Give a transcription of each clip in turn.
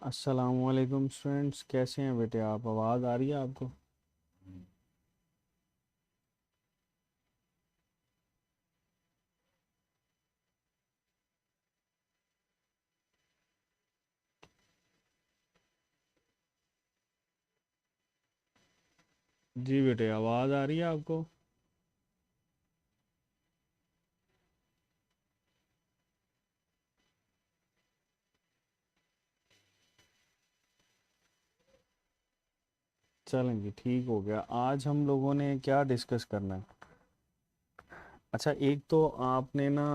अस्सलामुअलैकुम स्टूडेंट्स, कैसे हैं बेटे आप? आवाज़ आ रही है आपको? जी बेटे, आवाज़ आ रही है आपको? चलें जी, ठीक हो गया। आज हम लोगों ने क्या डिस्कस करना है? अच्छा, एक तो आपने ना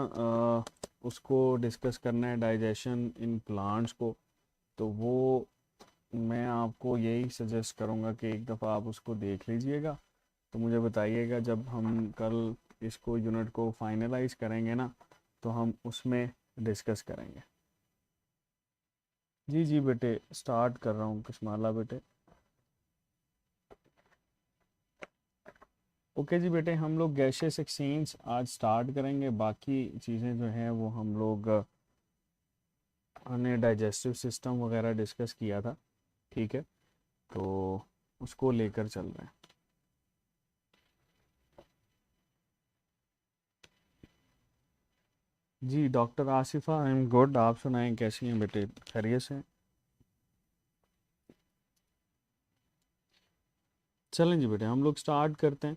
उसको डिस्कस करना है, डाइजेशन इन प्लांट्स को। तो वो मैं आपको यही सजेस्ट करूँगा कि एक दफ़ा आप उसको देख लीजिएगा। तो मुझे बताइएगा, जब हम कल इसको यूनिट को फाइनलाइज करेंगे ना, तो हम उसमें डिस्कस करेंगे। जी जी बेटे, स्टार्ट कर रहा हूँ कश्माला बेटे। ओके जी बेटे, हम लोग गैशियस एक्सचेंज आज स्टार्ट करेंगे। बाकी चीज़ें जो हैं वो हम लोग हमने डाइजेस्टिव सिस्टम वगैरह डिस्कस किया था। ठीक है, तो उसको लेकर चल रहे हैं। जी doctor Asifa, I am good. आप सुनाएं, कैसी हैं बेटे? खैरियत से हैं? चलें जी बेटे, हम लोग स्टार्ट करते हैं।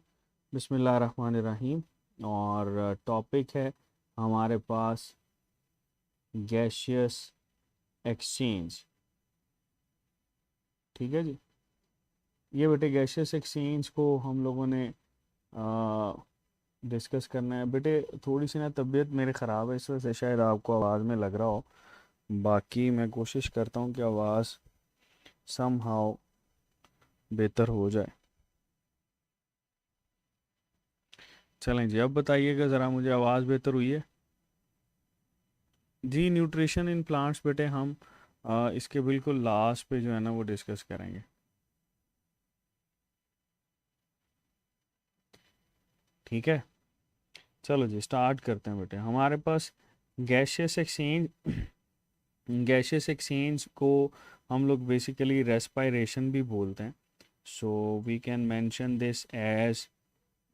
बिस्मिल्लाहिर्रहमानिर्रहीम। और टॉपिक है हमारे पास गैशियस एक्सचेंज। ठीक है जी। ये बेटे गैशियस एक्सचेंज को हम लोगों ने डिस्कस करना है। बेटे थोड़ी सी ना तबीयत मेरी ख़राब है, इस वजह से शायद आपको आवाज़ में लग रहा हो। बाकी मैं कोशिश करता हूँ कि आवाज़ सम हाउ बेहतर हो जाए। चलें जी, अब बताइएगा ज़रा मुझे, आवाज़ बेहतर हुई है? जी, न्यूट्रिशन इन प्लांट्स बेटे हम इसके बिल्कुल लास्ट पे जो है ना वो डिस्कस करेंगे। ठीक है, चलो जी स्टार्ट करते हैं बेटे। हमारे पास गैशियस एक्सचेंज गैशियस एक्सचेंज को हम लोग बेसिकली रेस्पायरेशन भी बोलते हैं। So we can mention this as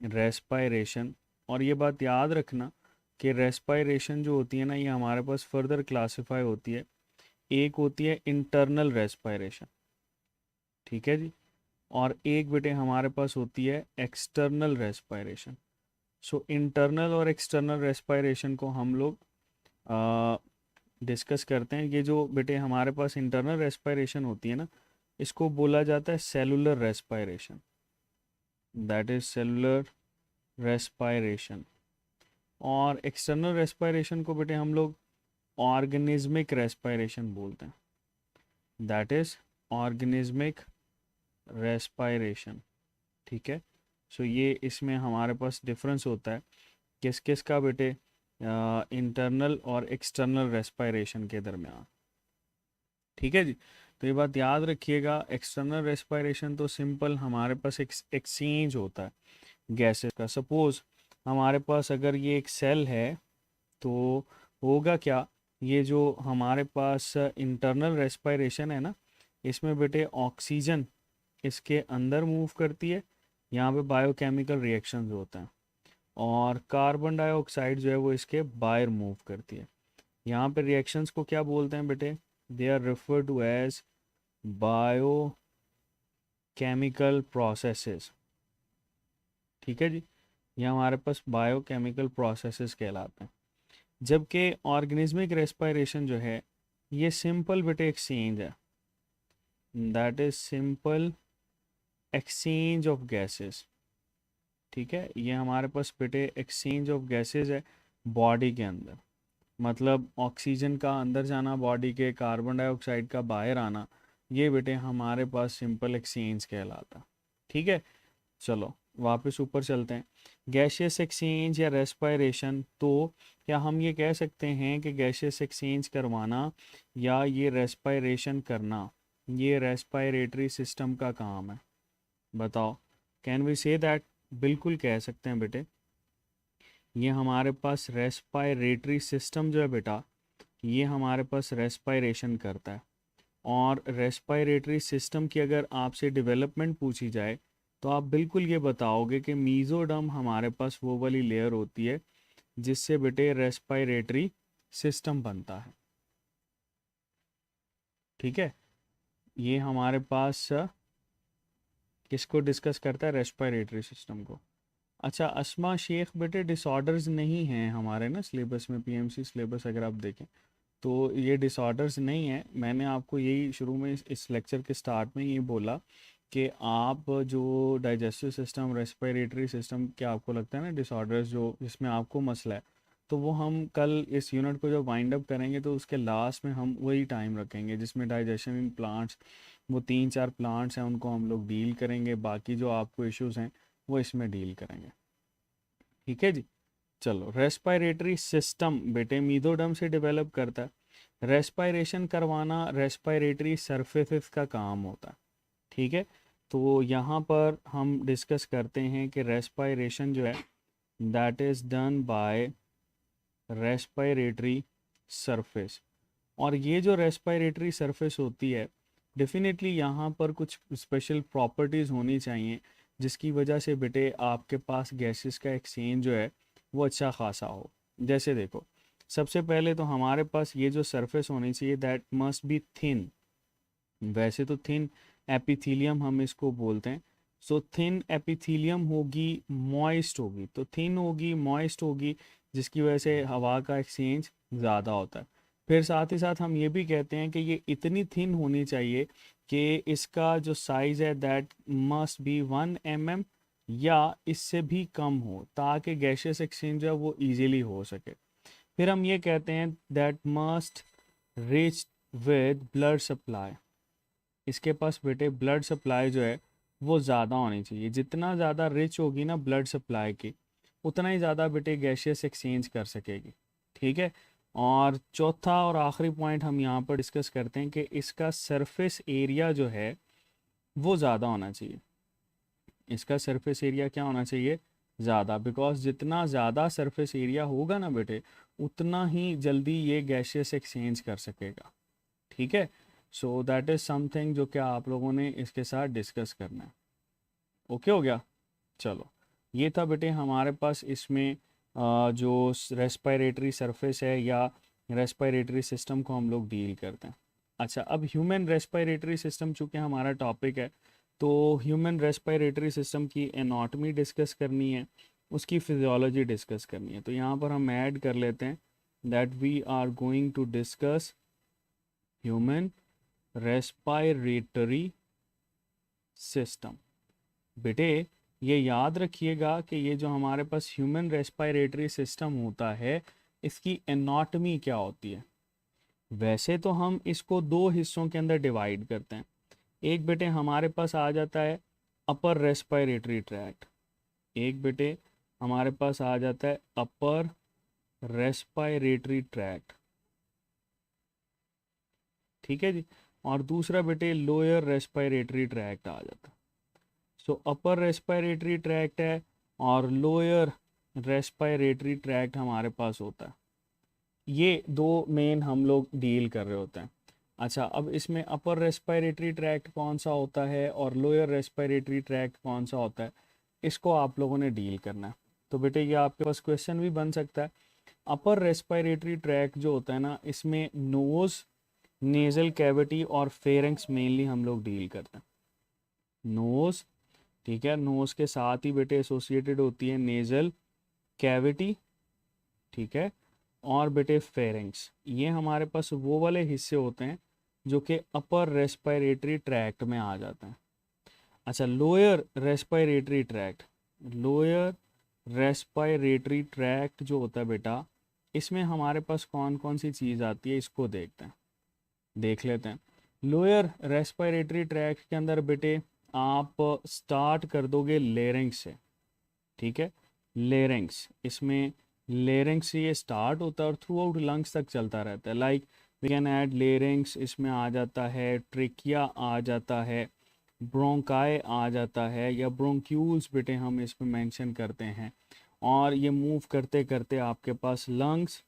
respiration. और ये बात याद रखना कि रेस्पायरेशन जो होती है ना, ये हमारे पास फर्दर क्लासिफाई होती है। एक होती है इंटरनल रेस्पायरेशन, ठीक है जी। और एक बेटे हमारे पास होती है एक्सटर्नल रेस्पायरेशन। सो इंटरनल और एक्सटर्नल रेस्पायरेशन को हम लोग डिस्कस करते हैं। ये जो बेटे हमारे पास इंटरनल रेस्पायरेशन होती है ना, इसको बोला जाता है cellular respiration. That is cellular respiration. और एक्सटर्नल रेस्पायरेशन को बेटे हम लोग ऑर्गेनिज्मिक रेस्पायरेशन बोलते हैं। That is organismic respiration. ठीक है। सो ये इसमें हमारे पास डिफरेंस होता है किस किस का बेटे, इंटरनल और एक्सटर्नल रेस्पायरेशन के दरमियान। ठीक है जी। तो ये बात याद रखिएगा, एक्सटर्नल रेस्पायरेशन तो सिंपल हमारे पास एक्सचेंज होता है गैसेस का। सपोज हमारे पास अगर ये एक सेल है, तो होगा क्या, ये जो हमारे पास इंटरनल रेस्पायरेशन है ना, इसमें बेटे ऑक्सीजन इसके अंदर मूव करती है। यहाँ पे बायोकेमिकल रिएक्शंस होते हैं। और कार्बन डाइऑक्साइड जो है वो इसके बाहर मूव करती है। यहाँ पे रिएक्शंस को क्या बोलते हैं बेटे? They are refer to as biochemical processes. ठीक है जी। ये हमारे पास बायोकेमिकल प्रोसेसेस कहलाते हैं। जबकि ऑर्गेनिज्मिक रेस्पायरेशन जो है, ये सिंपल बेटे एक्सचेंज है। That is simple exchange of gases. ठीक है, ये हमारे पास बेटे एक्सचेंज ऑफ गैसेस है बॉडी के अंदर। मतलब ऑक्सीजन का अंदर जाना बॉडी के, कार्बन डाइऑक्साइड का बाहर आना, ये बेटे हमारे पास सिंपल एक्सचेंज कहलाता। ठीक है, चलो वापस ऊपर चलते हैं। गैशियस एक्सचेंज या रेस्पायरेशन, तो क्या हम ये कह सकते हैं कि गैशियस एक्सचेंज करवाना या ये रेस्पायरेशन करना, ये रेस्पायरेटरी सिस्टम का काम है? बताओ, कैन वी से दैट? बिल्कुल कह सकते हैं बेटे। ये हमारे पास रेस्पायरेटरी सिस्टम जो है बेटा, ये हमारे पास रेस्पायरेशन करता है। और रेस्पिरेटरी सिस्टम की अगर आपसे डेवलपमेंट पूछी जाए तो आप बिल्कुल ये बताओगे कि मीज़ोडर्म हमारे पास वो वाली लेयर होती है जिससे बेटे रेस्पिरेटरी सिस्टम बनता है। ठीक है, ये हमारे पास किसको डिस्कस करता है, रेस्पिरेटरी सिस्टम को। अच्छा अस्मा शेख, बेटे डिसऑर्डर्स नहीं हैं हमारे ना सिलेबस में, पीएमसी सिलेबस अगर आप देखें तो ये डिसऑर्डर्स नहीं है। मैंने आपको यही शुरू में इस लेक्चर के स्टार्ट में ये बोला कि आप जो डाइजेस्टिव सिस्टम, रेस्पिरेटरी सिस्टम के आपको लगता है ना डिसऑर्डर्स जो जिसमें आपको मसला है, तो वो हम कल इस यूनिट को जब वाइंड अप करेंगे तो उसके लास्ट में हम वही टाइम रखेंगे जिसमें डाइजेशन इन प्लांट्स, वो 3-4 प्लांट्स हैं उनको हम लोग डील करेंगे, बाकी जो आपको इश्यूज हैं वो इसमें डील करेंगे। ठीक है जी। चलो, रेस्पिरेटरी सिस्टम बेटे मीजोडर्म से डेवलप करता है। रेस्पिरेशन करवाना रेस्पिरेटरी सरफेसेस का काम होता है। ठीक है, तो यहाँ पर हम डिस्कस करते हैं कि रेस्पिरेशन जो है that is done by respiratory surface. और ये जो रेस्पिरेटरी सरफेस होती है डेफिनेटली यहाँ पर कुछ स्पेशल प्रॉपर्टीज़ होनी चाहिए जिसकी वजह से बेटे आपके पास गैसेस का एक्सचेंज जो है वो अच्छा खासा हो। जैसे देखो, सबसे पहले तो हमारे पास ये जो सरफेस होनी चाहिए दैट मस्ट बी थिन। वैसे तो थिन एपिथीलियम हम इसको बोलते हैं। सो थिन एपिथीलियम होगी, मॉइस्ट होगी, तो थिन होगी मॉइस्ट होगी जिसकी वजह से हवा का एक्सचेंज ज़्यादा होता है। फिर साथ ही साथ हम ये भी कहते हैं कि ये इतनी थिन होनी चाहिए कि इसका जो साइज़ है दैट मस्ट बी 1 mm या इससे भी कम हो ताकि गैशियस एक्सचेंज जो है वो ईजीली हो सके। फिर हम ये कहते हैं that must rich with blood supply. इसके पास बेटे ब्लड सप्लाई जो है वो ज़्यादा होनी चाहिए। जितना ज़्यादा रिच होगी ना ब्लड सप्लाई की उतना ही ज़्यादा बेटे गैशियस एक्सचेंज कर सकेगी। ठीक है, और चौथा और आखिरी पॉइंट हम यहाँ पर डिस्कस करते हैं कि इसका सरफेस एरिया जो है वो ज़्यादा होना चाहिए। इसका सरफेस एरिया क्या होना चाहिए, ज़्यादा, बिकॉज जितना ज़्यादा सरफेस एरिया होगा ना बेटे उतना ही जल्दी ये गैशियस एक्सचेंज कर सकेगा। ठीक है, सो दैट इज़ समथिंग जो कि आप लोगों ने इसके साथ डिस्कस करना है। ओके हो गया। चलो, ये था बेटे हमारे पास इसमें जो रेस्पिरेटरी सरफेस है या रेस्पिरेटरी सिस्टम को हम लोग डील करते हैं। अच्छा, अब ह्यूमन रेस्पिरेटरी सिस्टम चूँकि हमारा टॉपिक है तो ह्यूमन रेस्पिरेटरी सिस्टम की एनाटॉमी डिस्कस करनी है, उसकी फिजियोलॉजी डिस्कस करनी है। तो यहाँ पर हम ऐड कर लेते हैं that we are going to discuss human respiratory system. बेटे ये याद रखिएगा कि ये जो हमारे पास ह्यूमन रेस्पिरेटरी सिस्टम होता है इसकी एनाटॉमी क्या होती है। वैसे तो हम इसको दो हिस्सों के अंदर डिवाइड करते हैं। एक बेटे हमारे पास आ जाता है अपर रेस्पिरेटरी ट्रैक्ट, एक बेटे हमारे पास आ जाता है अपर रेस्पिरेटरी ट्रैक्ट। ठीक है जी, और दूसरा बेटे लोअर रेस्पिरेटरी ट्रैक्ट आ जाता है। सो अपर रेस्पिरेटरी ट्रैक्ट है और लोअर रेस्पिरेटरी ट्रैक्ट हमारे पास होता है। ये दो मेन हम लोग डील कर रहे होते हैं। अच्छा, अब इसमें अपर रेस्पिरेटरी ट्रैक्ट कौन सा होता है और लोअर रेस्पिरेटरी ट्रैक्ट कौन सा होता है, इसको आप लोगों ने डील करना है। तो बेटे ये आपके पास क्वेश्चन भी बन सकता है। अपर रेस्पिरेटरी ट्रैक्ट जो होता है ना इसमें नोज़, नेजल कैविटी और फेरेंक्स मेनली हम लोग डील करते हैं। नोज़, ठीक है, नोज़ के साथ ही बेटे एसोसिएटेड होती है नेजल कैविटी, ठीक है, और बेटे फेरेंक्स। ये हमारे पास वो वाले हिस्से होते हैं जो कि अपर रेस्पिरेटरी ट्रैक्ट में आ जाते हैं। अच्छा, lower respiratory tract, lower respiratory tract जो होता है बेटा इसमें हमारे पास कौन कौन सी चीज़ आती है इसको देखते हैं, देख लेते हैं। लोअर रेस्पिरेटरी ट्रैक्ट के अंदर बेटे आप स्टार्ट कर दोगे लेरिंग्स से। ठीक है, लेरिंग्स, इसमें लेरिंग्स से ये स्टार्ट होता है और थ्रू आउट लंग्स तक चलता रहता है। Like we can add larynx, इसमें आ जाता है ट्रिकिया, आ जाता है ब्रोंकाई, आ जाता है, या ब्रोंक्यूल्स बेटे हम इसमें मेंशन करते हैं। और ये मूव करते करते आपके पास लंग्स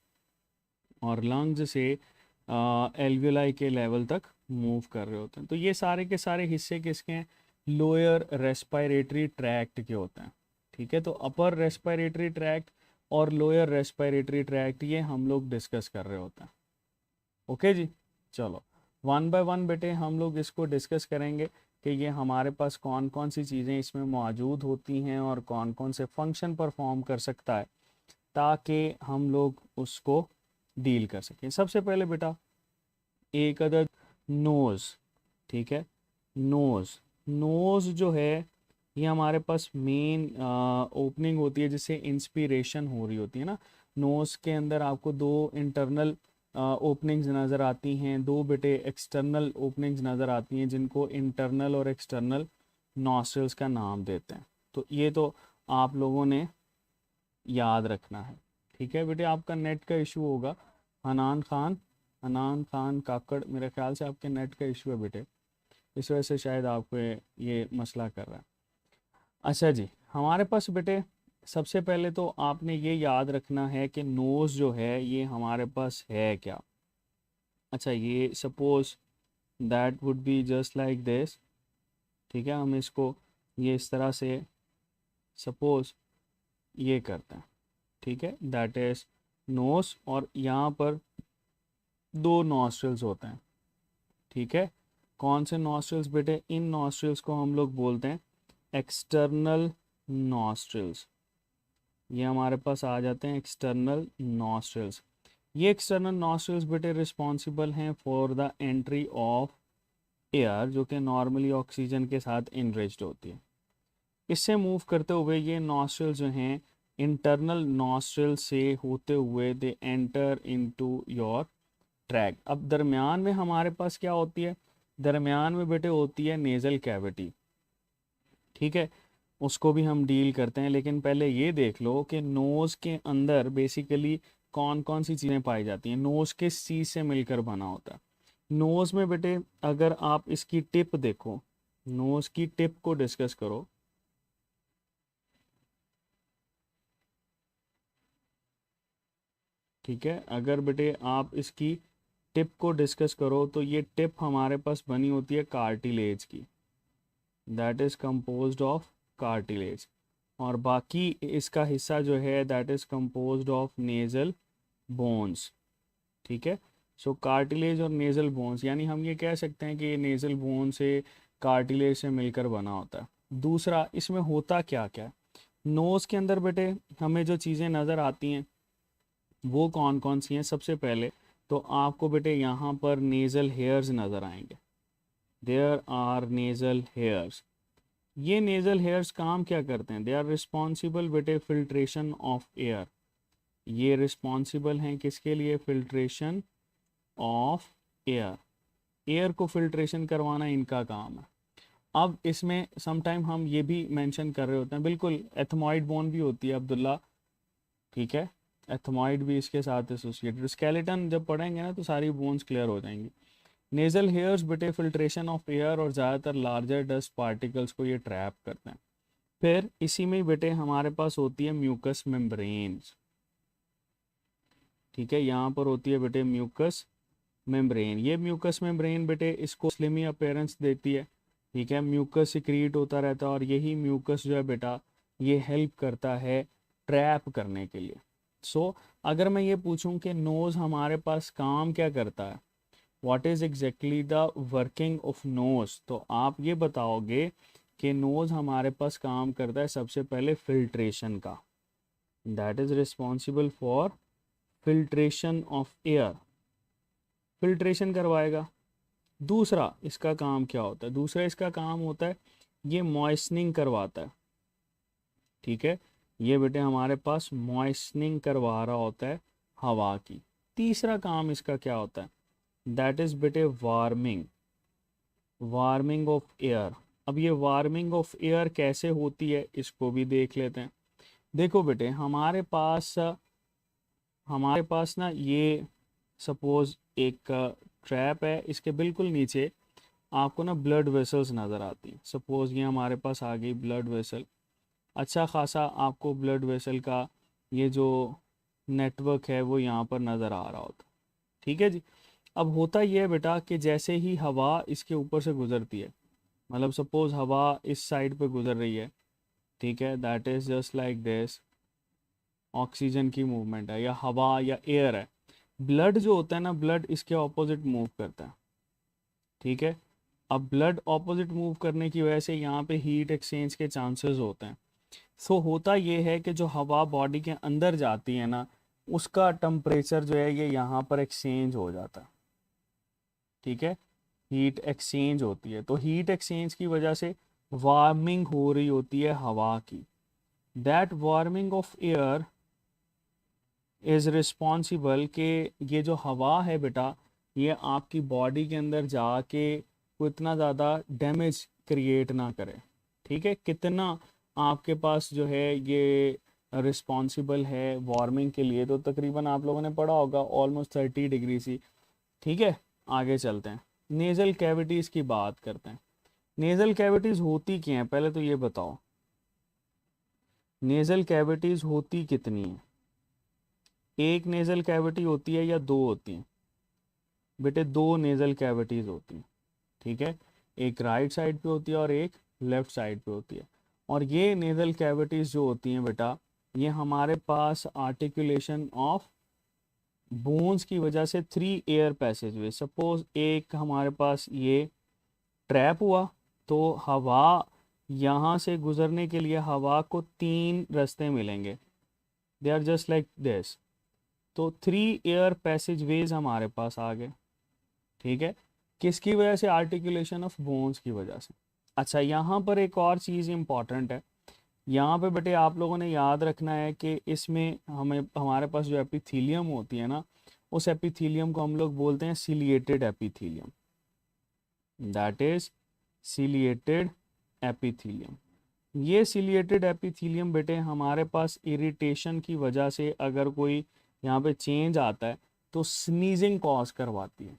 और लंग्स से एल्वियोलाई के लेवल तक मूव कर रहे होते हैं। तो ये सारे के सारे हिस्से किसके हैं? लोअर रेस्पिरेटरी ट्रैक्ट के होते हैं। ठीक है, तो अपर रेस्पिरेटरी ट्रैक्ट और लोअर रेस्पिरेटरी ट्रैक्ट ये हम लोग डिस्कस कर रहे होते हैं। ओके जी, चलो वन बाय वन बेटे हम लोग इसको डिस्कस करेंगे कि ये हमारे पास कौन कौन सी चीज़ें इसमें मौजूद होती हैं और कौन कौन से फंक्शन परफॉर्म कर सकता है, ताकि हम लोग उसको डील कर सकें। सबसे पहले बेटा एक अदद नोज़। ठीक है, नोज़, नोज़ जो है ये हमारे पास मेन ओपनिंग होती है जिससे इंस्पिरेशन हो रही होती है ना। नोज़ के अंदर आपको दो इंटरनल ओपनिंग्स नज़र आती हैं, दो बेटे एक्सटर्नल ओपनिंग्स नज़र आती हैं, जिनको इंटरनल और एक्सटर्नल नॉस्ट्रल्स का नाम देते हैं। तो ये तो आप लोगों ने याद रखना है। ठीक है बेटे, आपका नेट का इशू होगा। हनान खान काकड़, मेरे ख्याल से आपके नेट का इशू है बेटे, इस वजह से शायद आपको ये मसला कर रहा है। अच्छा जी, हमारे पास बेटे सबसे पहले तो आपने ये याद रखना है कि नोज़ जो है ये हमारे पास है क्या। अच्छा, ये suppose that would be just like this. ठीक है, हम इसको ये इस तरह से सपोज ये करते हैं। ठीक है, दैट इज नोज, और यहाँ पर दो नॉस्ट्रल्स होते हैं। ठीक है, कौन से नॉस्ट्रल्स बेटे? इन नॉस्ट्रल्स को हम लोग बोलते हैं एक्सटर्नल नॉस्ट्रल्स। ये हमारे पास आ जाते हैं एक्सटर्नल नॉस्ट्रल्स। ये एक्सटर्नल नॉस्ट्रल्स बेटे रिस्पॉन्सिबल हैं for the entry of air, जो कि नॉर्मली ऑक्सीजन के साथ इनरिच्ड होती है। इससे मूव करते हुए ये नॉस्ट्रल जो हैं इंटरनल नॉस्ट्रल से होते हुए they enter into your track. अब दरमियान में हमारे पास क्या होती है? दरमियान में बेटे होती है नेज़ल कैविटी। ठीक है, उसको भी हम डील करते हैं, लेकिन पहले ये देख लो कि नोज़ के अंदर बेसिकली कौन कौन सी चीज़ें पाई जाती हैं। नोज़ किस चीज़ से मिलकर बना होता है? नोज़ में बेटे अगर आप इसकी टिप देखो, नोज़ की टिप को डिस्कस करो। ठीक है, अगर बेटे आप इसकी टिप को डिस्कस करो तो ये टिप हमारे पास बनी होती है कार्टिलेज की, that is composed of cartilage, और बाकी इसका हिस्सा जो है that is composed of nasal bones. ठीक है, सो कार्टिलेज और नेज़ल बोन्स, यानी हम ये कह सकते हैं कि ये नेज़ल बोन से कार्टिलेज से मिलकर बना होता है। दूसरा, इसमें होता क्या क्या है? नोज़ के अंदर बेटे हमें जो चीज़ें नज़र आती हैं वो कौन कौन सी हैं? सबसे पहले तो आपको बेटे यहाँ पर नेज़ल हेयर्स नज़र आएंगे। There are nasal hairs. ये नेज़ल हेयर्स काम क्या करते हैं? दे आर रिस्पॉन्सिबल बेटे फिल्ट्रेशन ऑफ एयर। ये रिस्पॉन्सिबल हैं किसके लिए? Filtration of air. एयर को फिल्ट्रेशन करवाना इनका काम है। अब इसमें समटाइम हम ये भी मेंशन कर रहे होते हैं, बिल्कुल एथमॉइड बोन भी होती है अब्दुल्ला। ठीक है, एथमॉइड भी इसके साथ एसोसिएटेड। स्केलेटन जब पढ़ेंगे ना तो सारी बोन्स क्लियर हो जाएंगी। नेजल हेयर्स बेटे फिल्ट्रेशन ऑफ एयर और ज़्यादातर लार्जर डस्ट पार्टिकल्स को ये ट्रैप करते हैं। फिर इसी में बेटे हमारे पास होती है म्यूकस मेम्ब्रेन्स। ठीक है, यहाँ पर होती है बेटे म्यूकस मेम्ब्रेन। ये म्यूकस मेम्ब्रेन बेटे इसको स्लिमी अपीयरेंस देती है। ठीक है, म्यूकस सिक्रीट होता रहता है और यही म्यूकस जो है बेटा ये हेल्प करता है ट्रैप करने के लिए। सो अगर मैं ये पूछूं कि नोज़ हमारे पास काम क्या करता है, what is exactly the working of nose, तो आप ये बताओगे कि नोज़ हमारे पास काम करता है सबसे पहले फिल्ट्रेशन का, that is responsible for filtration of air, filtration करवाएगा। दूसरा इसका काम क्या होता है? दूसरा इसका काम होता है ये मॉइस्टनिंग करवाता है। ठीक है, ये बेटे हमारे पास मॉइस्टनिंग करवा रहा होता है हवा की। तीसरा काम इसका क्या होता है? दैट इज़ बेटे वार्मिंग, वार्मिंग ऑफ एयर। अब ये वार्मिंग ऑफ एयर कैसे होती है इसको भी देख लेते हैं। देखो बेटे हमारे पास ना ये सपोज एक ट्रैप है, इसके बिल्कुल नीचे आपको ना ब्लड वेसल्स नज़र आती हैं। सपोज ये हमारे पास आ गई ब्लड वेसल, अच्छा खासा आपको ब्लड वेसल का ये जो नेटवर्क है वो यहाँ पर नज़र आ रहा होता। ठीक है जी, अब होता ये है बेटा कि जैसे ही हवा इसके ऊपर से गुजरती है, मतलब सपोज हवा इस साइड पे गुजर रही है, ठीक है, that is just like this, oxygen की मूवमेंट है या हवा या एयर है। ब्लड जो होता है ना, ब्लड इसके ऑपोजिट मूव करता है, ठीक है। अब ब्लड ऑपोजिट मूव करने की वजह से यहाँ पे हीट एक्सचेंज के चांसेस होते हैं। सो होता ये है कि जो हवा बॉडी के अंदर जाती है ना, उसका टेम्परेचर जो है ये यहाँ पर एक्सचेंज हो जाता है, ठीक है, हीट एक्सचेंज होती है। तो हीट एक्सचेंज की वजह से वार्मिंग हो रही होती है हवा की। That warming of air is responsible के ये जो हवा है बेटा, ये आपकी बॉडी के अंदर जाके को इतना ज़्यादा डैमेज क्रिएट ना करे, ठीक है। कितना आपके पास जो है ये रिस्पॉन्सिबल है वार्मिंग के लिए, तो तकरीबन आप लोगों ने पढ़ा होगा ऑलमोस्ट 30 डिग्री सी, ठीक है। आगे चलते हैं, नेज़ल कैविटीज़ की बात करते हैं। नेज़ल कैविटीज़ होती क्या हैं, पहले तो ये बताओ, नेज़ल कैविटीज़ होती कितनी है? एक नेज़ल कैविटी होती है या दो होती हैं? बेटे दो नेज़ल कैविटीज़ होती हैं, ठीक है। एक राइट साइड पे होती है और एक लेफ्ट साइड पे होती है। और ये नेज़ल कैविटीज़ जो होती हैं बेटा, ये हमारे पास आर्टिकुलेशन ऑफ बोन्स की वजह से 3 एयर पैसेज हुए। सपोज एक हमारे पास ये ट्रैप हुआ, तो हवा यहाँ से गुजरने के लिए हवा को 3 रास्ते मिलेंगे, they are just like this. तो 3 एयर पैसेज वेज हमारे पास आ गए, ठीक है। किसकी वजह से? आर्टिकुलेशन ऑफ बोन्स की वजह से। अच्छा, यहाँ पर एक और चीज़ इंपॉर्टेंट है, यहाँ पे बेटे आप लोगों ने याद रखना है कि इसमें हमारे पास जो एपिथीलियम होती है ना, उस एपिथीलियम को हम लोग बोलते हैं ciliated epithelium, that is ciliated epithelium. ये सिलिएटेड एपिथीलियम बेटे हमारे पास इरिटेशन की वजह से अगर कोई यहाँ पे चेंज आता है तो स्नीजिंग कॉज करवाती है,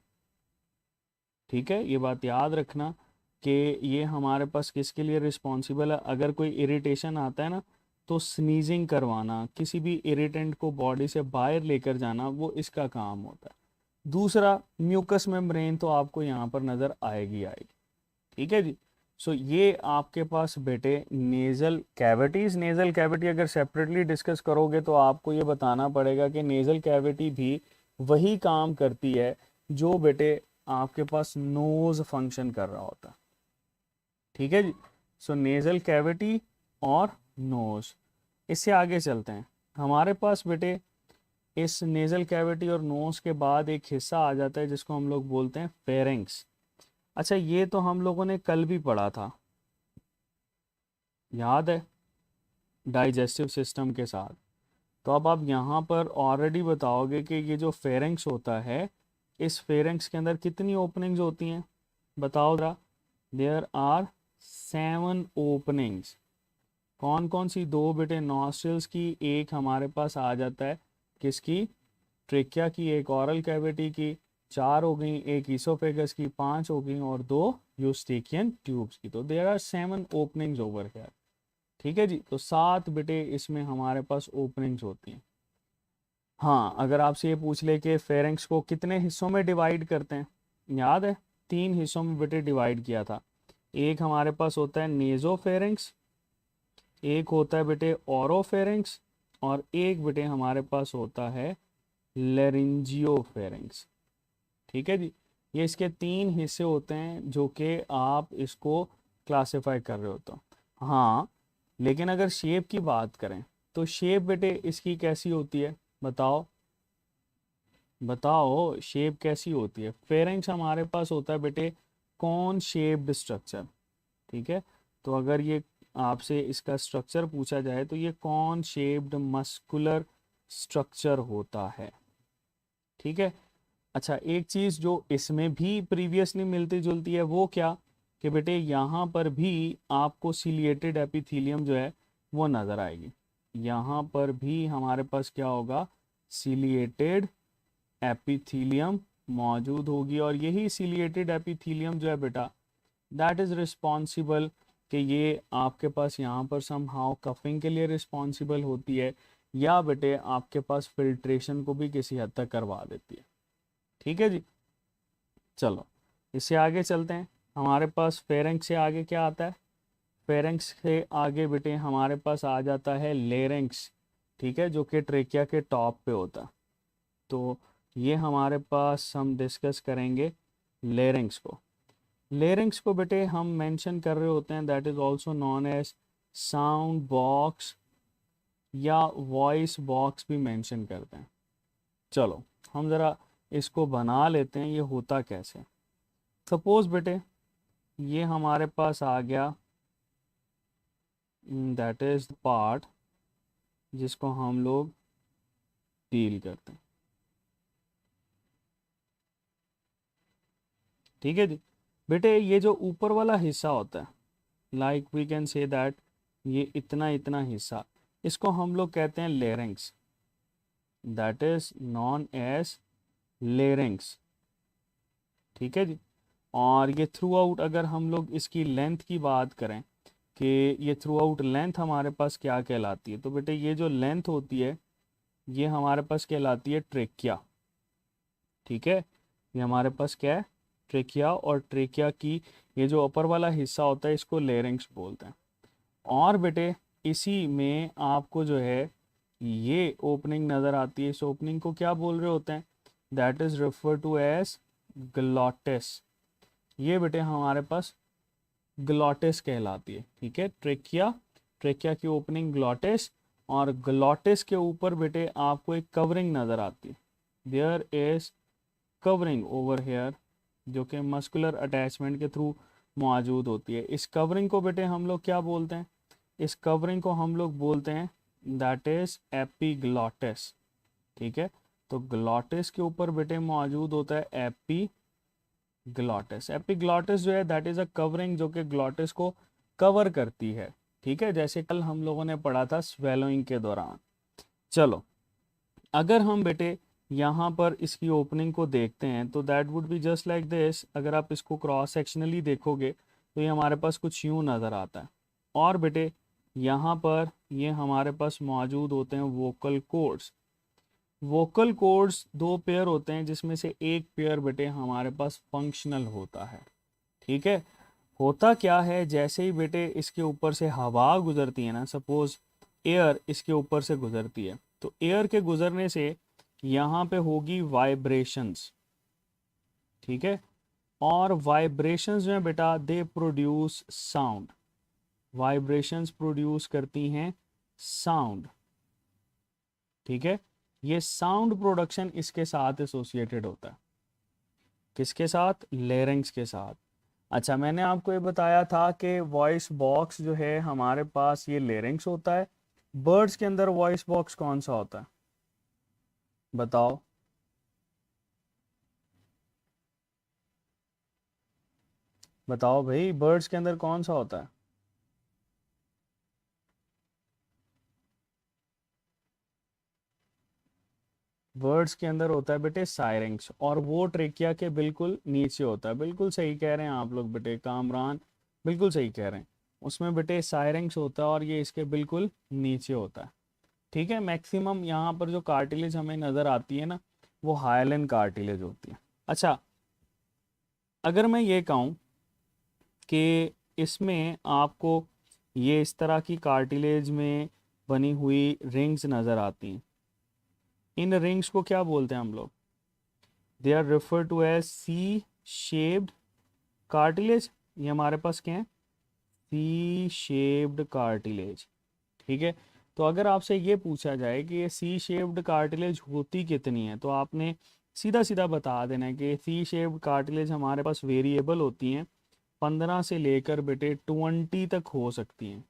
ठीक है। ये बात याद रखना कि ये हमारे पास किसके लिए रिस्पॉन्सिबल है, अगर कोई इरिटेशन आता है ना, तो स्नीजिंग करवाना, किसी भी इरिटेंट को बॉडी से बाहर लेकर जाना, वो इसका काम होता है। दूसरा, म्यूकस मेम्ब्रेन तो आपको यहाँ पर नज़र आएगी आएगी, ठीक है जी। सो ये आपके पास बेटे नेज़ल कैविटीज़, नेज़ल कैविटी अगर सेपरेटली डिस्कस करोगे तो आपको ये बताना पड़ेगा कि नेज़ल कैविटी भी वही काम करती है जो बेटे आपके पास नोज फंक्शन कर रहा होता है, ठीक है जी। सो नेज़ल कैविटी और नोज। इससे आगे चलते हैं, हमारे पास बेटे इस नेज़ल कैविटी और नोज के बाद एक हिस्सा आ जाता है जिसको हम लोग बोलते हैं फेरेंक्स। अच्छा, ये तो हम लोगों ने कल भी पढ़ा था, याद है, डाइजेस्टिव सिस्टम के साथ। तो अब आप यहाँ पर ऑलरेडी बताओगे कि ये जो फेरेंक्स होता है, इस फेरेंक्स के अंदर कितनी ओपनिंग्स होती हैं, बताओ जरा। There are 7 openings. कौन कौन सी? दो बेटे नॉस्ट्रल्स की, एक हमारे पास आ जाता है किसकी, ट्रेकिया की, एक ऑरल कैविटी की, 4 हो गई, एक ईसोफेगस की 5 हो गई, और 2 यूस्टेकियन ट्यूब्स की। तो there are 7 openings over here, ठीक है जी। तो 7 बेटे इसमें हमारे पास ओपनिंग्स होती हैं। हाँ, अगर आपसे ये पूछ ले कि फेरेंक्स को कितने हिस्सों में डिवाइड करते हैं, याद है 3 हिस्सों में बेटे डिवाइड किया था। एक हमारे पास होता है नेजोफेरेंक्स, एक होता है बेटे ओरोफेरेंक्स, और एक बेटे हमारे पास होता है लेरिंजियोफेरेंक्स, ठीक है जी। ये इसके 3 हिस्से होते हैं जो कि आप इसको क्लासिफाई कर रहे हो। तो हाँ, लेकिन अगर शेप की बात करें तो शेप बेटे इसकी कैसी होती है, बताओ बताओ, शेप कैसी होती है? फेरेंक्स हमारे पास होता है बेटे कॉन शेप्ड स्ट्रक्चर, ठीक है। तो अगर ये आपसे इसका स्ट्रक्चर पूछा जाए तो ये कॉन शेप्ड मस्कुलर स्ट्रक्चर होता है, ठीक है। अच्छा, एक चीज़ जो इसमें भी प्रीवियसली मिलती जुलती है वो क्या, कि बेटे यहाँ पर भी आपको सिलिएटेड एपिथीलियम जो है वो नज़र आएगी। यहाँ पर भी हमारे पास क्या होगा, सिलिएटेड एपिथीलियम मौजूद होगी। और यही सिलिएटेड एपिथीलियम जो है बेटा, दैट इज़ रिस्पॉन्सिबल कि ये आपके पास यहाँ पर समहाउ कफिंग के लिए रिस्पॉन्सिबल होती है, या बेटे आपके पास फिल्ट्रेशन को भी किसी हद तक करवा देती है, ठीक है जी। चलो इससे आगे चलते हैं। हमारे पास फेरेंक्स से आगे क्या आता है? फेरेंक्स से आगे बेटे हमारे पास आ जाता है लेरेंक्स, ठीक है, जो कि ट्रेकिया के टॉप पे होता है। तो ये हमारे पास हम डिस्कस करेंगे लेरेंक्स को। लेरेंक्स को बेटे हम मेंशन कर रहे होते हैं, that is also known as sound box या वॉइस बॉक्स भी मेंशन करते हैं। चलो हम ज़रा इसको बना लेते हैं, ये होता कैसे। सपोज बेटे ये हमारे पास आ गया, दैट इज़ द पार्ट जिसको हम लोग डील करते हैं, ठीक है जी। बेटे ये जो ऊपर वाला हिस्सा होता है, like we can say that ये इतना इतना हिस्सा, इसको हम लोग कहते हैं larynx, that is known as larynx, ठीक है जी। और ये थ्रू आउट अगर हम लोग इसकी लेंथ की बात करें कि ये थ्रू आउट लेंथ हमारे पास क्या कहलाती है, तो बेटे ये जो लेंथ होती है ये हमारे पास कहलाती है ट्रेकिया, ठीक है। ये हमारे पास क्या है? ट्रेकिया। और ट्रेकिया की ये जो अपर वाला हिस्सा होता है इसको लेरिंग्स बोलते हैं। और बेटे इसी में आपको जो है ये ओपनिंग नज़र आती है, इस ओपनिंग को क्या बोल रहे होते हैं? That is refer to as glottis. ये बेटे हमारे पास ग्लॉटिस कहलाती है, ठीक है। ट्रेकिया, ट्रेकिया की ओपनिंग ग्लॉटिस, और ग्लॉटिस के ऊपर बेटे आपको एक कवरिंग नज़र आती है, there is covering over here, जो कि मस्कुलर अटैचमेंट के थ्रू मौजूद होती है। इस कवरिंग को बेटे हम लोग क्या बोलते हैं? इस कवरिंग को हम लोग बोलते हैं दैट इज एपीग्लॉटिस, ठीक है। तो ग्लॉटिस के ऊपर बेटे मौजूद होता है एपीग्लॉटिस। एपीग्लॉटिस जो है दैट इज अ कवरिंग जो कि ग्लॉटिस को कवर करती है, ठीक है, जैसे कल हम लोगों ने पढ़ा था स्वेलोइंग के दौरान। चलो अगर हम बेटे यहाँ पर इसकी ओपनिंग को देखते हैं तो that would be just like this. अगर आप इसको क्रॉस सेक्शनली देखोगे तो ये हमारे पास कुछ यूँ नज़र आता है। और बेटे यहाँ पर ये हमारे पास मौजूद होते हैं वोकल कोड्स। वोकल कोड्स दो पेयर होते हैं जिसमें से एक पेयर बेटे हमारे पास फंक्शनल होता है, ठीक है। होता क्या है, जैसे ही बेटे इसके ऊपर से हवा गुजरती है ना, सपोज एयर इसके ऊपर से गुजरती है, तो एयर के गुजरने से यहाँ पे होगी वाइब्रेशंस, ठीक है। और वाइब्रेशंस जो है बेटा they produce sound, vibrations produce करती हैं साउंड, ठीक है। ये साउंड प्रोडक्शन इसके साथ एसोसिएटेड होता है, किसके साथ? लेरिंग्स के साथ। अच्छा मैंने आपको ये बताया था कि वॉइस बॉक्स जो है हमारे पास ये लेरिंग्स होता है। बर्ड्स के अंदर वॉइस बॉक्स कौन सा होता है बताओ? बताओ भाई, बर्ड्स के अंदर कौन सा होता है? वर्ड्स के अंदर होता है बेटे सायरेंक्स, और वो ट्रेकिया के बिल्कुल नीचे होता है। बिल्कुल सही कह रहे हैं आप लोग बेटे, कामरान बिल्कुल सही कह रहे हैं। उसमें बेटे सायरेंक्स होता है और ये इसके बिल्कुल नीचे होता है, ठीक है। मैक्सिमम यहाँ पर जो कार्टिलेज हमें नज़र आती है ना वो हाइलन कार्टिलेज होती है। अच्छा अगर मैं ये कहूँ कि इसमें आपको ये इस तरह की कार्टिलेज में बनी हुई रिंग्स नज़र आती हैं, इन रिंग्स को क्या बोलते हैं हम लोग? They are refer to as C shaped cartilage. ये हमारे पास क्या है? सी शेप्ड कार्टिलेज, ठीक है। तो अगर आपसे ये पूछा जाए कि ये सी शेप्ड कार्टिलेज होती कितनी है, तो आपने सीधा सीधा बता देना है कि सी शेप्ड कार्टिलेज हमारे पास वेरिएबल होती हैं, 15 से लेकर बेटे 20 तक हो सकती हैं,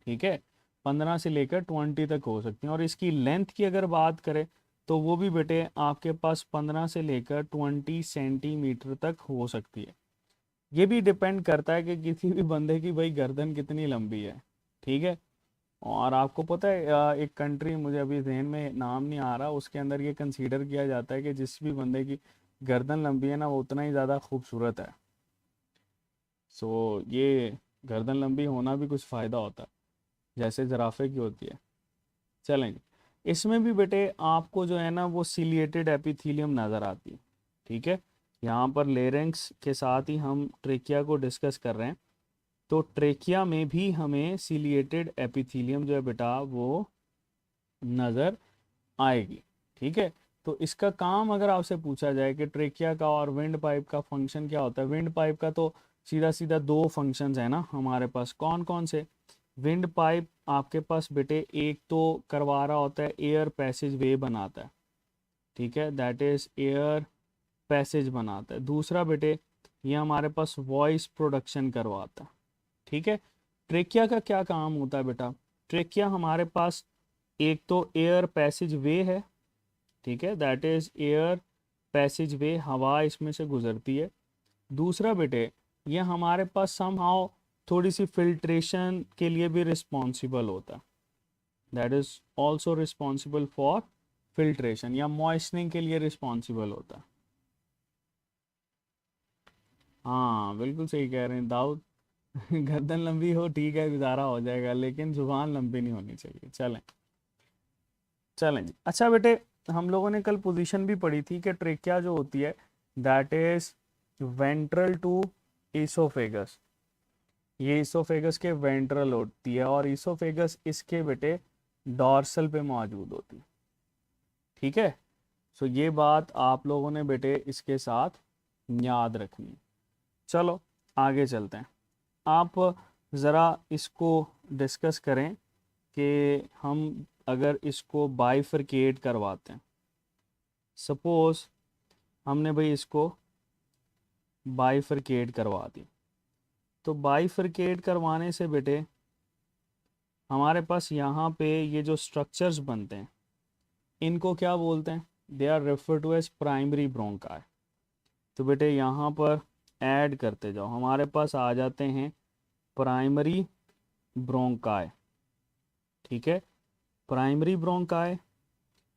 ठीक है। 15 से लेकर 20 तक हो सकती हैं। और इसकी लेंथ की अगर बात करें तो वो भी बेटे आपके पास 15 से लेकर 20 सेंटीमीटर तक हो सकती है। ये भी डिपेंड करता है कि किसी भी बंदे की भाई गर्दन कितनी लंबी है, ठीक है। और आपको पता है एक कंट्री मुझे अभी जहन में नाम नहीं आ रहा, उसके अंदर ये कंसीडर किया जाता है कि जिस भी बंदे की गर्दन लंबी है ना वो उतना ही ज़्यादा खूबसूरत है। सो ये गर्दन लंबी होना भी कुछ फ़ायदा होता है, जैसे जराफे की होती है। चलेंगे, इसमें भी बेटे आपको जो है ना वो सिलिएटेड एपिथीलियम नज़र आती है, ठीक है। यहाँ पर लेरेंक्स के साथ ही हम ट्रेकिया को डिस्कस कर रहे हैं। तो ट्रेकिया में भी हमें सिलिएटेड एपिथीलियम जो है बेटा वो नज़र आएगी। ठीक है, तो इसका काम अगर आपसे पूछा जाए कि ट्रेकिया का और विंड पाइप का फंक्शन क्या होता है, विंड पाइप का तो सीधा सीधा दो फंक्शंस है ना हमारे पास। कौन कौन से? विंड पाइप आपके पास बेटे एक तो करवा रहा होता है एयर पैसेज वे बनाता है, ठीक है, दैट इज एयर पैसेज बनाता है। दूसरा बेटे ये हमारे पास वॉइस प्रोडक्शन करवाता है। ठीक है, ट्रेकिया का क्या काम होता है बेटा? ट्रेकिया हमारे पास एक तो एयर पैसेज वे है, ठीक है, दैट इज एयर पैसेज वे, हवा इसमें से गुजरती है। दूसरा बेटे ये हमारे पास समहाउ थोड़ी सी फिल्ट्रेशन के लिए भी रिस्पॉन्सिबल होता है, that is also responsible for filtration, या मॉइस्चनिंग के लिए रिस्पॉन्सिबल होता है। हाँ बिल्कुल सही कह रहे हैं दाऊद। गर्दन लंबी हो ठीक है, गुजारा हो जाएगा, लेकिन जुबान लंबी नहीं होनी चाहिए। चलें चलें जी। अच्छा बेटे, हम लोगों ने कल पोजीशन भी पढ़ी थी कि ट्रेकिया जो होती है that is ventral to oesophagus. ये ईसोफेगस के वेंट्रल होती है और ईसोफेगस इसके बेटे डॉर्सल पे मौजूद होती है। ठीक है, सो ये बात आप लोगों ने बेटे इसके साथ याद रखनी है। चलो आगे चलते हैं। आप ज़रा इसको डिस्कस करें कि हम अगर इसको बाइफरकेट करवाते हैं, सपोज हमने भाई इसको बाइफरकेट करवा दी, तो बाइफरकेट करवाने से बेटे हमारे पास यहाँ पे ये जो स्ट्रक्चर्स बनते हैं इनको क्या बोलते हैं? They are refer to as primary bronchi. तो बेटे यहाँ पर ऐड करते जाओ, हमारे पास आ जाते हैं प्राइमरी ब्रोंकाई। ठीक है, प्राइमरी ब्रोंकाई।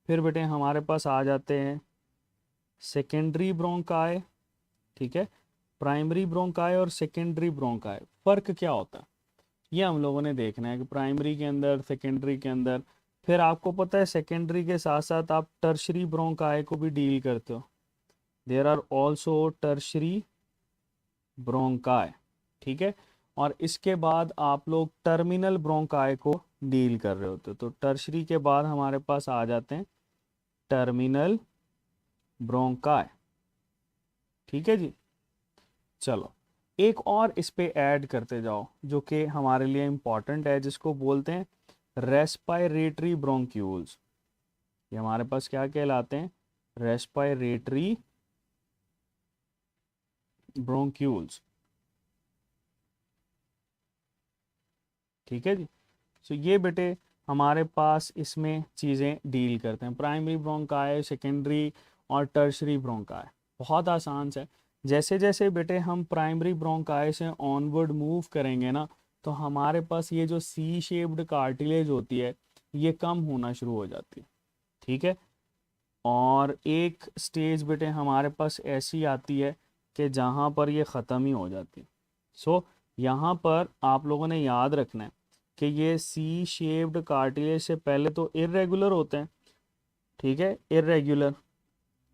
फिर बेटे हमारे पास आ जाते हैं सेकेंडरी ब्रोंकाई। ठीक है, प्राइमरी ब्रोंकाई और सेकेंडरी ब्रोंकाई फ़र्क क्या होता है ये हम लोगों ने देखना है कि प्राइमरी के अंदर, सेकेंडरी के अंदर। फिर आपको पता है सेकेंडरी के साथ साथ आप टर्शरी ब्रोंकाई को भी डील करते हो, there are also tertiary bronchi. ठीक है, और इसके बाद आप लोग टर्मिनल ब्रोंकाई को डील कर रहे होते हो। तो टर्शरी के बाद हमारे पास आ जाते हैं टर्मिनल ब्रोंकाई। ठीक है जी, चलो एक और इस पे ऐड करते जाओ जो कि हमारे लिए इम्पॉर्टेंट है, जिसको बोलते हैं रेस्पायरेटरी ब्रोंक्यूल्स। ये हमारे पास क्या कहलाते हैं? Respiratory bronchioles. ठीक है जी, सो ये बेटे हमारे पास इसमें चीज़ें डील करते हैं, प्राइमरी ब्रोंकाई, सेकेंडरी और टर्शरी ब्रोंकाई। बहुत आसान है। जैसे जैसे बेटे हम प्राइमरी ब्रोंकाई से ऑनवर्ड मूव करेंगे ना, तो हमारे पास ये जो सी शेप्ड कार्टिलेज होती है ये कम होना शुरू हो जाती है। ठीक है, और एक स्टेज बेटे हमारे पास ऐसी आती है कि जहाँ पर ये ख़त्म ही हो जाती है। सो यहाँ पर आप लोगों ने याद रखना है कि ये सी शेप्ड कार्टिलेज से पहले तो इरेगुलर होते हैं। ठीक है, इरेगुलर,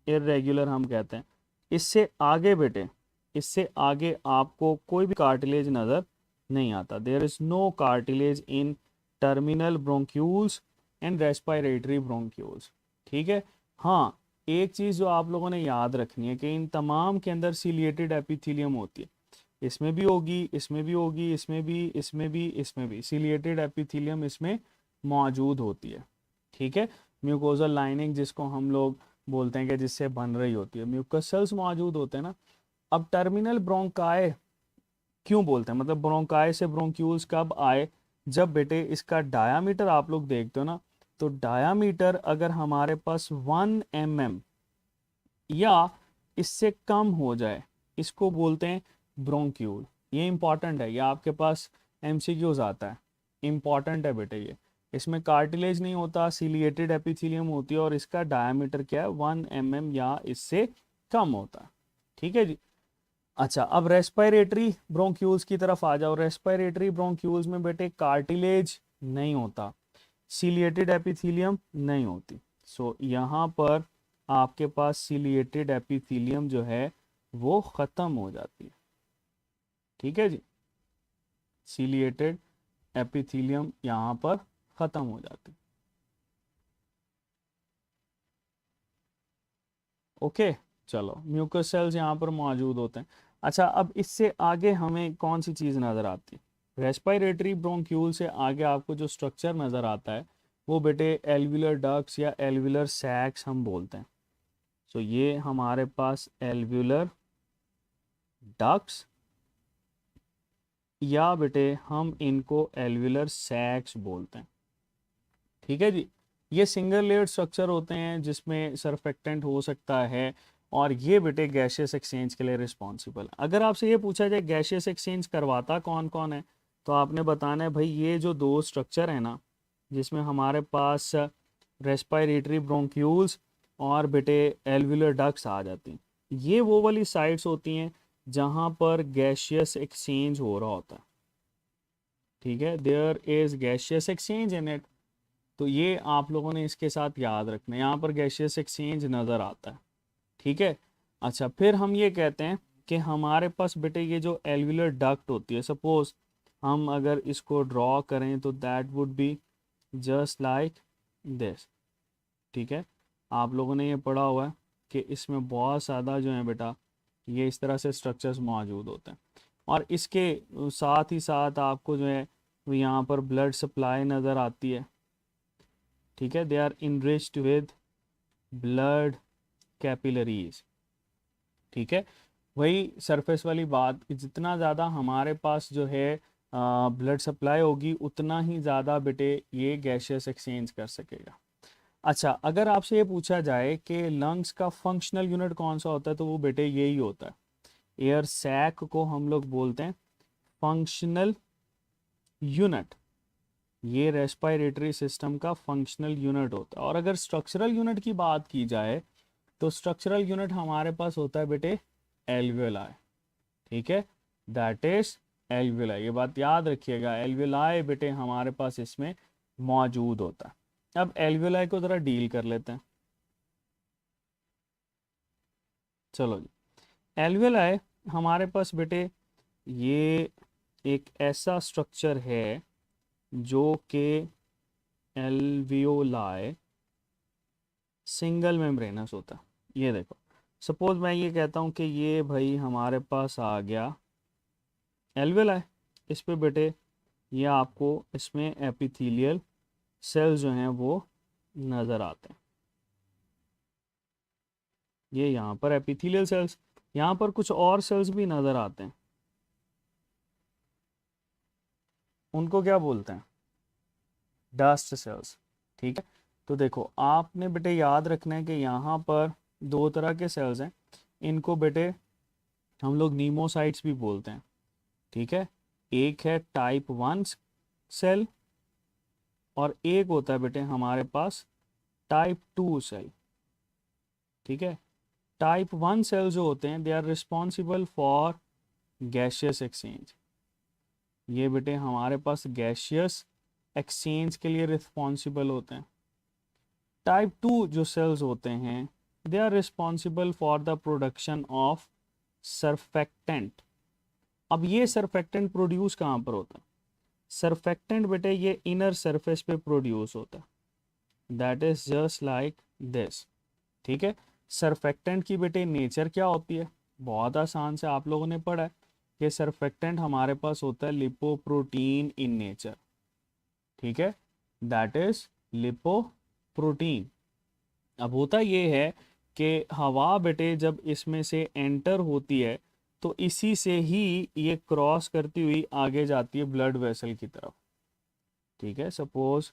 इरेगुलर हम कहते हैं। इससे आगे बेटे, इससे आगे आपको कोई भी कार्टिलेज नज़र नहीं आता। There is no cartilage in terminal bronchioles and respiratory bronchioles. ठीक है, हाँ एक चीज़ जो आप लोगों ने याद रखनी है कि इन तमाम के अंदर सिलिएटेड एपिथेलियम होती है। इसमें भी होगी, इसमें भी होगी, इसमें भी, इसमें भी, इसमें भी सिलिएटेड एपिथेलियम इसमें मौजूद होती है। ठीक है, म्यूकोजल लाइनिंग जिसको हम लोग बोलते हैं कि जिससे बन रही होती है, म्यूकस सेल्स मौजूद होते हैं ना। अब टर्मिनल ब्रोंकाई क्यों बोलते हैं, मतलब ब्रोंकाई से ब्रोंक्यूल्स कब आए? जब बेटे इसका डायामीटर आप लोग देखते हो ना, तो डायामीटर अगर हमारे पास 1 mm या इससे कम हो जाए, इसको बोलते हैं ब्रोंक्यूल। ये इंपॉर्टेंट है, ये आपके पास एमसीक्यूज आता है, इंपॉर्टेंट है बेटे ये। इसमें कार्टिलेज नहीं होता, सिलिएटेड एपिथेलियम होती है और इसका डायमीटर क्या है? 1 mm या इससे कम होता है। ठीक है जी, अच्छा अब रेस्पिरेटरी ब्रोंक्यूल्स की तरफ आ जाओ। रेस्पिरेटरी ब्रोंक्यूल्स में बेटे कार्टिलेज नहीं होता, सिलिएटेड एपिथेलियम नहीं होती। सो यहाँ पर आपके पास सिलिएटेड एपिथेलियम जो है वो ख़त्म हो जाती है। ठीक है जी, सीलिएटेड एपिथेलियम यहाँ पर ख़त्म हो जाती है। ओके, चलो म्यूकस सेल्स यहाँ पर मौजूद होते हैं। अच्छा, अब इससे आगे हमें कौन सी चीज़ नज़र आती है? रेस्पिरेटरी ब्रोंक्यूल से आगे आपको जो स्ट्रक्चर नज़र आता है वो बेटे एल्वुलर डक्ट्स या एल्वुलर सैक्स हम बोलते हैं। सो ये हमारे पास एल्वुलर डक्ट्स या बेटे हम इनको एल्वुलर सैक्स बोलते हैं। ठीक है जी, ये सिंगल लेयर्ड स्ट्रक्चर होते हैं जिसमें सरफेक्टेंट हो सकता है, और ये बेटे गैशियस एक्सचेंज के लिए रिस्पॉन्सिबल। अगर आपसे ये पूछा जाए गैशियस एक्सचेंज करवाता कौन कौन है, तो आपने बताना है भाई ये जो दो स्ट्रक्चर है ना, जिसमें हमारे पास रेस्पिरेटरी ब्रोंक्यूल्स और बेटे एल्वुलर डक्ट्स आ जाती हैं, ये वो वाली साइट्स होती हैं जहाँ पर गैशियस एक्सचेंज हो रहा होता है। ठीक है, there is gaseous exchange in it. तो ये आप लोगों ने इसके साथ याद रखना है, यहाँ पर गैशियस एक्सचेंज नज़र आता है। ठीक है, अच्छा फिर हम ये कहते हैं कि हमारे पास बेटे ये जो एल्वुलर डक्ट होती है, सपोज हम अगर इसको ड्रॉ करें तो that would be just like this. ठीक है, आप लोगों ने ये पढ़ा हुआ है कि इसमें बहुत ज़्यादा जो है बेटा ये इस तरह से स्ट्रक्चर्स मौजूद होते हैं, और इसके साथ ही साथ आपको जो है वो यहाँ पर ब्लड सप्लाई नज़र आती है। ठीक है, they are enriched with blood capillaries. ठीक है, वही सरफेस वाली बात कि जितना ज़्यादा हमारे पास जो है ब्लड सप्लाई होगी उतना ही ज़्यादा बेटे ये गैशियस एक्सचेंज कर सकेगा। अच्छा, अगर आपसे ये पूछा जाए कि लंग्स का फंक्शनल यूनिट कौन सा होता है, तो वो बेटे यही होता है, एयर सैक को हम लोग बोलते हैं फंक्शनल यूनिट। ये रेस्पिरेटरी सिस्टम का फंक्शनल यूनिट होता है। और अगर स्ट्रक्चरल यूनिट की बात की जाए तो स्ट्रक्चरल यूनिट हमारे पास होता है बेटे एल्वेलाई। ठीक है, दैट इज एल्वेलाई, ये बात याद रखिएगा, एल्वेलाई बेटे हमारे पास इसमें मौजूद होता है। अब एल्वेलाई को ज़रा डील कर लेते हैं। चलो जी, एल्वेलाई हमारे पास बेटे ये एक ऐसा स्ट्रक्चर है जो कि एल्वियोलाई सिंगल मेम्ब्रेनस होता है। ये देखो, सपोज मैं ये कहता हूँ कि ये भाई हमारे पास आ गया एल्वेलाई, इस पे बेटे ये आपको इसमें एपिथेलियल सेल्स जो हैं वो नज़र आते हैं। ये यहाँ पर एपिथेलियल सेल्स, यहाँ पर कुछ और सेल्स भी नज़र आते हैं, उनको क्या बोलते हैं? Dust cells. ठीक है, तो देखो आपने बेटे याद रखना है कि यहाँ पर दो तरह के सेल्स हैं, इनको बेटे हम लोग नीमोसाइट्स भी बोलते हैं। ठीक है, एक है टाइप 1 सेल और एक होता है बेटे हमारे पास टाइप 2 सेल। ठीक है, टाइप 1 सेल जो होते हैं they are responsible for gaseous exchange. ये बेटे हमारे पास गैशियस एक्सचेंज के लिए रिस्पॉन्सिबल होते हैं। टाइप 2 जो सेल्स होते हैं they are responsible for the production of surfactant. अब ये सरफेक्टेंट प्रोड्यूस कहाँ पर होता है? सरफेक्टेंट बेटे ये इनर सरफेस पे प्रोड्यूस होता है, that is just like this. ठीक है, सरफेक्टेंट की बेटे नेचर क्या होती है? बहुत आसान से आप लोगों ने पढ़ा है कि सरफेक्टेंट हमारे पास होता है लिपोप्रोटीन इन नेचर। ठीक है, दैट इज लिपोप्रोटीन। अब होता ये है कि हवा बेटे जब इसमें से एंटर होती है तो इसी से ही ये क्रॉस करती हुई आगे जाती है ब्लड वेसल की तरफ। ठीक है, suppose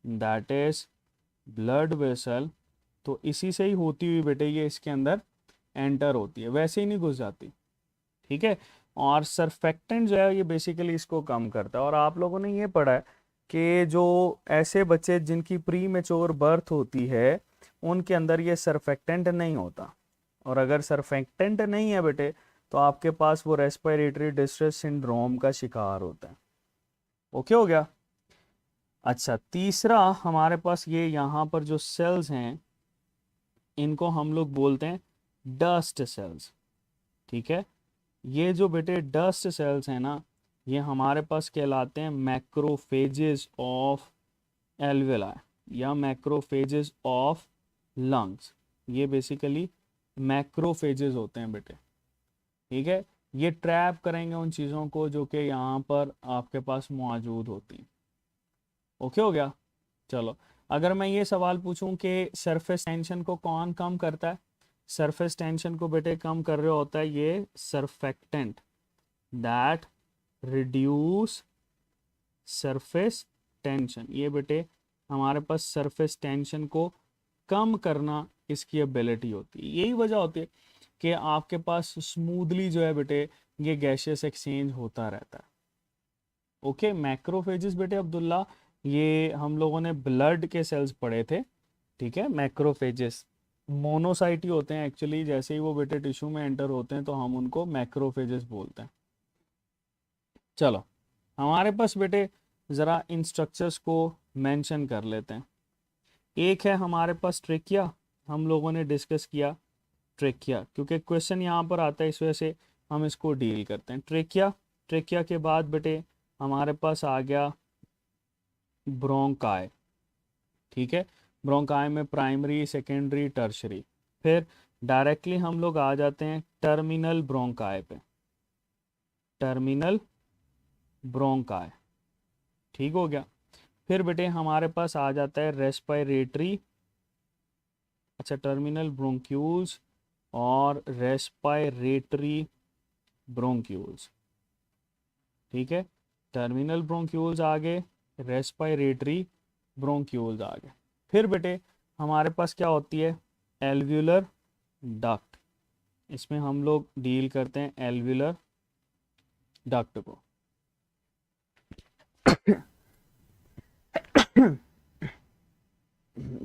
that is blood vessel, तो इसी से ही होती हुई बेटे ये इसके अंदर एंटर होती है, वैसे ही नहीं घुस जाती। ठीक है, और सरफेक्टेंट जो है ये बेसिकली इसको कम करता है। और आप लोगों ने ये पढ़ा है कि जो ऐसे बच्चे जिनकी प्री मेच्योर बर्थ होती है उनके अंदर ये सरफेक्टेंट नहीं होता, और अगर सरफेक्टेंट नहीं है बेटे तो आपके पास वो रेस्पिरेटरी डिस्ट्रेस सिंड्रोम का शिकार होता है। ओके हो गया। अच्छा, तीसरा हमारे पास ये यहाँ पर जो सेल्स हैं इनको हम लोग बोलते हैं डस्ट सेल्स। ठीक है। ये जो बेटे डस्ट सेल्स हैं ना, ये हमारे पास कहलाते हैं मैक्रोफेजेस ऑफ एल्वेलाई या मैक्रोफेजेस ऑफ लंग्स। ये बेसिकली मैक्रोफेजेस होते हैं बेटे, ठीक है। ये ट्रैप करेंगे उन चीज़ों को जो कि यहाँ पर आपके पास मौजूद होती हैं। ओके हो गया। चलो, अगर मैं ये सवाल पूछूं कि सरफेस टेंशन को कौन कम करता है, सरफेस टेंशन को बेटे कम कर रहा होता है ये surfactant that reduce surface tension. ये बेटे हमारे पास सरफेस टेंशन को कम करना इसकी एबिलिटी होती है। यही वजह होती है कि आपके पास स्मूथली जो है बेटे ये गैशियस एक्सचेंज होता रहता है। ओके, मैक्रोफेजेस बेटे अब्दुल्ला, ये हम लोगों ने ब्लड के सेल्स पढ़े थे, ठीक है। मैक्रोफेजेस मोनोसाइट ही होते हैं एक्चुअली, जैसे ही वो बेटे टिश्यू में एंटर होते हैं तो हम उनको मैक्रोफेजेस बोलते हैं। चलो, हमारे पास बेटे ज़रा इन स्ट्रक्चर्स को मेंशन कर लेते हैं। एक है हमारे पास ट्रेकिया, हम लोगों ने डिस्कस किया ट्रेकिया, क्योंकि क्वेश्चन यहाँ पर आता है इस वजह से हम इसको डील करते हैं। ट्रेकिया, ट्रेकिया के बाद बेटे हमारे पास आ गया ब्रोंकाई, ठीक है। ब्रोंकाई में प्राइमरी, सेकेंडरी, टर्शरी। फिर डायरेक्टली हम लोग आ जाते हैं टर्मिनल ब्रोंकाई पे, टर्मिनल ब्रोंकाई, ठीक हो गया। फिर बेटे हमारे पास आ जाता है रेस्पिरेटरी, अच्छा, टर्मिनल ब्रोंक्यूल्स और रेस्पिरेटरी ब्रोंक्यूल्स, ठीक है। टर्मिनल ब्रोंक्यूल्स आ गए, रेस्पिरेटरी ब्रोंक्यूल्स आ गए। फिर बेटे हमारे पास क्या होती है एल्व्यूलर डक्ट, इसमें हम लोग डील करते हैं एल्व्यूलर डक्ट को।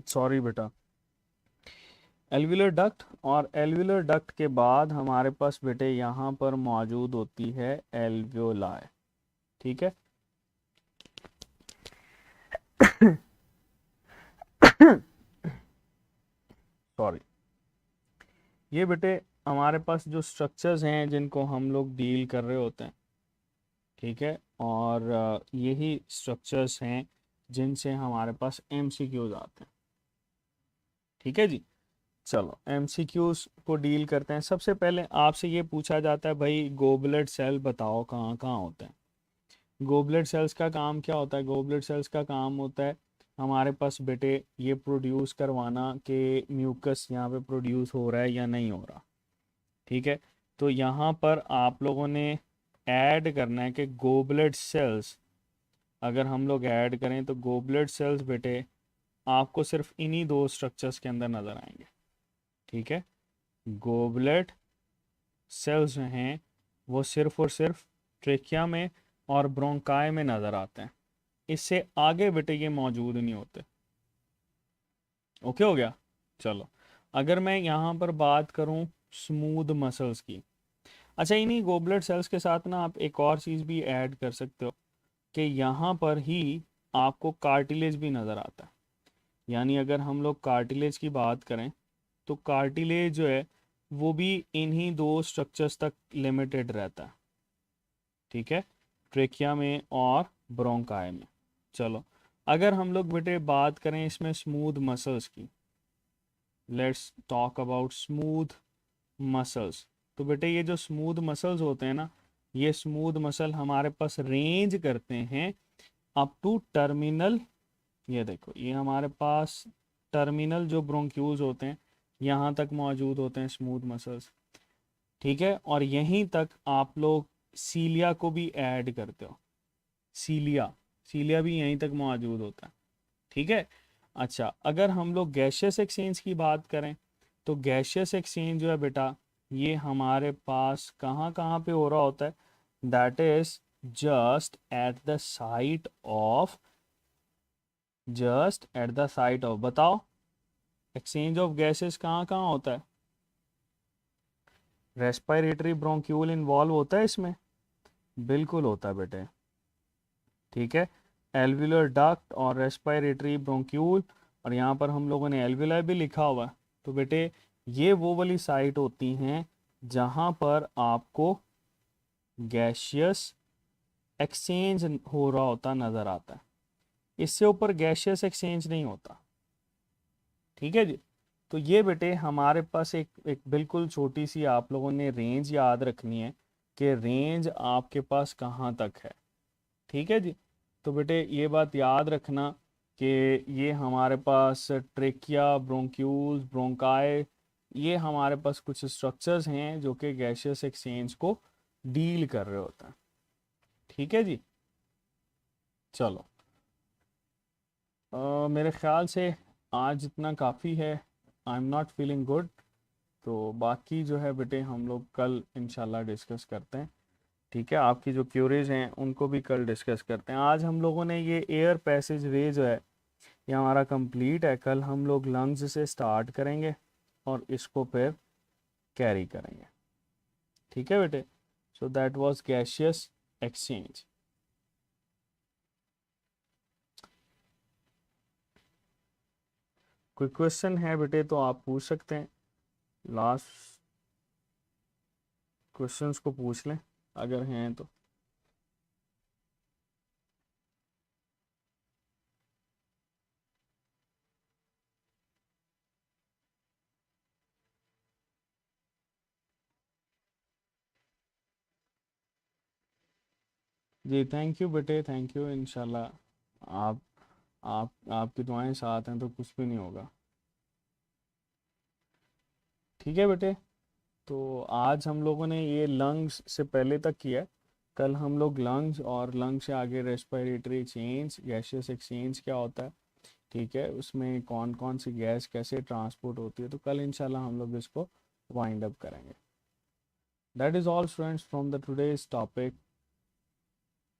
सॉरी बेटा, एल्व्यूलर डक्ट, और एल्व्यूलर डक्ट के बाद हमारे पास बेटे यहाँ पर मौजूद होती है एल्व्यूलाई, ठीक है। सॉरी, ये बेटे हमारे पास जो स्ट्रक्चर्स हैं जिनको हम लोग डील कर रहे होते हैं, ठीक है। और यही स्ट्रक्चर्स हैं जिनसे हमारे पास एमसीक्यूज आते हैं, ठीक है जी। चलो, एमसीक्यूज को डील करते हैं। सबसे पहले आपसे ये पूछा जाता है भाई गोबलेट सेल बताओ कहाँ कहाँ होते हैं। गोबलेट सेल्स का काम क्या होता है, गोबलेट सेल्स का काम होता है हमारे पास बेटे ये प्रोड्यूस करवाना कि म्यूकस यहाँ पे प्रोड्यूस हो रहा है या नहीं हो रहा, ठीक है। तो यहाँ पर आप लोगों ने ऐड करना है कि गोबलेट सेल्स, अगर हम लोग ऐड करें तो गोबलेट सेल्स बेटे आपको सिर्फ इन्हीं दो स्ट्रक्चर्स के अंदर नज़र आएंगे, ठीक है। गोबलेट सेल्स जो हैं वो सिर्फ और सिर्फ ट्रेकिया में और ब्रोंकाई में नज़र आते हैं, इससे आगे बेटे ये मौजूद नहीं होते। ओके हो गया। चलो, अगर मैं यहाँ पर बात करूँ स्मूथ मसल्स की, अच्छा, इन्हीं गोबलेट सेल्स के साथ ना आप एक और चीज़ भी ऐड कर सकते हो कि यहाँ पर ही आपको कार्टिलेज भी नज़र आता है। यानी अगर हम लोग कार्टिलेज की बात करें तो कार्टिलेज जो है वो भी इन्हीं दो स्ट्रक्चर्स तक लिमिटेड रहता है, ठीक है, ट्रेकिया में और ब्रोंकाई में। चलो, अगर हम लोग बेटे बात करें इसमें स्मूथ मसल्स की, let's talk about smooth muscles. तो बेटे ये जो स्मूथ मसल्स होते हैं ना, ये स्मूथ मसल हमारे पास रेंज करते हैं अप टू टर्मिनल, ये देखो ये हमारे पास टर्मिनल जो ब्रोंक्यूल्स होते हैं यहाँ तक मौजूद होते हैं स्मूथ मसल्स, ठीक है। और यहीं तक आप लोग सीलिया को भी ऐड करते हो, सीलिया, सीलिया भी यहीं तक मौजूद होता है, ठीक है। अच्छा, अगर हम लोग गैशियस एक्सचेंज की बात करें तो गैशियस एक्सचेंज जो है बेटा ये हमारे पास कहाँ कहाँ पे हो रहा होता है, that is just at the site of, just at the site of, बताओ एक्सचेंज ऑफ गैसेस कहाँ कहाँ होता है, रेस्पिरेटरी ब्रोंक्यूल इन्वॉल्व होता है इसमें, बिल्कुल होता है बेटे, ठीक है। एल्वुलर डक्ट और रेस्पिरेटरी ब्रोंक्यूल, और यहाँ पर हम लोगों ने एल्वुलाई भी लिखा हुआ है। तो बेटे ये वो वाली साइट होती हैं जहाँ पर आपको गैशियस एक्सचेंज हो रहा होता नज़र आता है। इससे ऊपर गैशियस एक्सचेंज नहीं होता। ठीक है जी। तो ये बेटे हमारे पास एक बिल्कुल छोटी सी आप लोगों ने रेंज याद रखनी है कि रेंज आपके पास कहाँ तक है। ठीक है जी। तो बेटे ये बात याद रखना कि ये हमारे पास ट्रेकिया, ब्रोंक्यूल्स, ब्रोंकाई, ये हमारे पास कुछ स्ट्रक्चर्स हैं जो कि गैशियस एक्सचेंज को डील कर रहे होते हैं। ठीक है जी। चलो, मेरे ख्याल से आज इतना काफ़ी है। I am not feeling good. तो बाकी जो है बेटे हम लोग कल इंशाल्लाह डिस्कस करते हैं। ठीक है, आपकी जो क्यूरीज हैं उनको भी कल डिस्कस करते हैं। आज हम लोगों ने ये एयर पैसेज वे जो है ये हमारा कंप्लीट है। कल हम लोग लंग्स से स्टार्ट करेंगे और इसको फिर कैरी करेंगे। ठीक है बेटे। So that was gaseous exchange. कोई क्वेश्चन है बेटे तो आप पूछ सकते हैं। लास्ट क्वेश्चंस को पूछ लें अगर हैं तो। जी थैंक यू बेटे, थैंक यू। इंशाल्लाह आप आपकी दुआएं साथ हैं तो कुछ भी नहीं होगा। ठीक है बेटे। तो आज हम लोगों ने ये लंग्स से पहले तक किया है। कल हम लोग लंग्स और लंग्स से आगे रेस्पिरेटरी चेंज, गैशियस एक्सचेंज क्या होता है, ठीक है, उसमें कौन कौन सी गैस कैसे ट्रांसपोर्ट होती है, तो कल इंशाल्लाह हम लोग इसको वाइंड अप करेंगे। That is all students from the today's topic.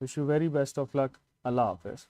Wish you very best of luck. अल्लाह हाफिज़।